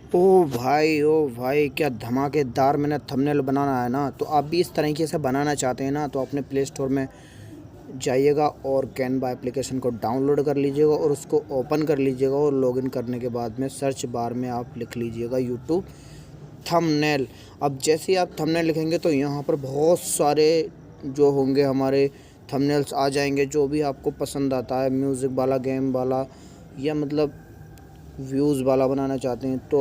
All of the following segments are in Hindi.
ओ भाई क्या धमाकेदार मैंने थंबनेल बनाना है ना। तो आप भी इस तरीके से बनाना चाहते हैं ना, तो अपने प्ले स्टोर में जाइएगा और कैनवा एप्लीकेशन को डाउनलोड कर लीजिएगा और उसको ओपन कर लीजिएगा और लॉगिन करने के बाद में सर्च बार में आप लिख लीजिएगा यूट्यूब थंबनेल। अब जैसे ही आप थंबनेल लिखेंगे तो यहाँ पर बहुत सारे जो होंगे हमारे थंबनेल्स आ जाएंगे, जो भी आपको पसंद आता है, म्यूज़िक वाला, गेम वाला, या मतलब व्यूज़ वाला बनाना चाहते हैं तो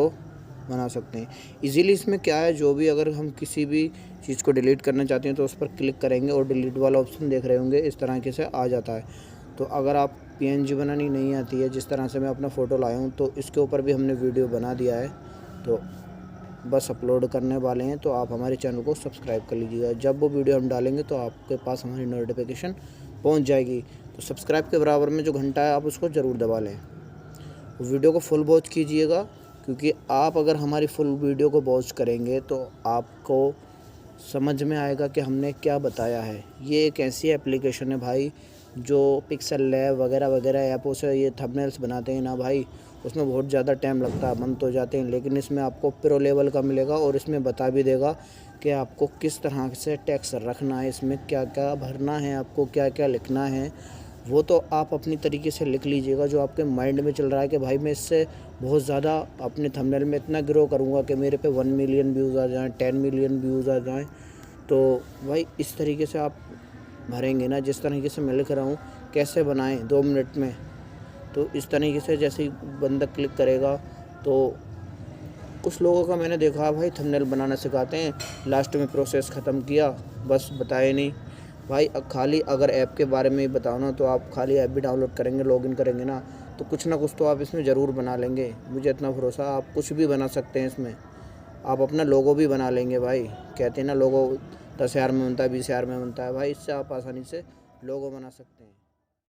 बना सकते हैं इजीली। इसमें क्या है, जो भी अगर हम किसी भी चीज़ को डिलीट करना चाहते हैं तो उस पर क्लिक करेंगे और डिलीट वाला ऑप्शन देख रहे होंगे, इस तरह से आ जाता है। तो अगर आप पीएनजी बनानी नहीं आती है, जिस तरह से मैं अपना फ़ोटो लाया हूँ, तो इसके ऊपर भी हमने वीडियो बना दिया है, तो बस अपलोड करने वाले हैं। तो आप हमारे चैनल को सब्सक्राइब कर लीजिएगा, जब वो वीडियो हम डालेंगे तो आपके पास हमारी नोटिफिकेशन पहुंच जाएगी। तो सब्सक्राइब के बराबर में जो घंटा है आप उसको ज़रूर दबा लें। वीडियो को फुल वॉच कीजिएगा, क्योंकि आप अगर हमारी फुल वीडियो को वॉच करेंगे तो आपको समझ में आएगा कि हमने क्या बताया है। ये एक ऐसी एप्लीकेशन है भाई, जो पिक्सल लैब वगैरह वगैरह ऐपों से ये थंबनेल्स बनाते हैं ना भाई, उसमें बहुत ज़्यादा टाइम लगता है, बंद तो जाते हैं, लेकिन इसमें आपको प्रो लेवल का मिलेगा और इसमें बता भी देगा कि आपको किस तरह से टेक्स्ट रखना है, इसमें क्या क्या भरना है, आपको क्या क्या लिखना है। वो तो आप अपनी तरीके से लिख लीजिएगा, जो आपके माइंड में चल रहा है कि भाई मैं इससे बहुत ज़्यादा अपने थंबनेल में इतना ग्रो करूँगा कि मेरे पे 1 मिलियन व्यूज़ आ जाएँ, 10 मिलियन व्यूज़ आ जाएँ। तो भाई इस तरीके से आप भरेंगे ना, जिस तरीके से मैं लिख रहा हूँ, कैसे बनाएं 2 मिनट में। तो इस तरीके से जैसे ही बंदा क्लिक करेगा, तो कुछ लोगों का मैंने देखा भाई थंबनेल बनाना सिखाते हैं, लास्ट में प्रोसेस ख़त्म किया, बस बताए नहीं। भाई खाली अगर ऐप के बारे में ही बताओ ना, तो आप खाली ऐप भी डाउनलोड करेंगे, लॉगिन करेंगे ना, तो कुछ ना कुछ तो आप इसमें ज़रूर बना लेंगे। मुझे इतना भरोसा, आप कुछ भी बना सकते हैं इसमें। आप अपना लोगो भी बना लेंगे भाई। कहते हैं ना, लोगो 10,000 में बनता है, 20,000 में बनता है भाई, इससे आप आसानी से लोगो बना सकते हैं।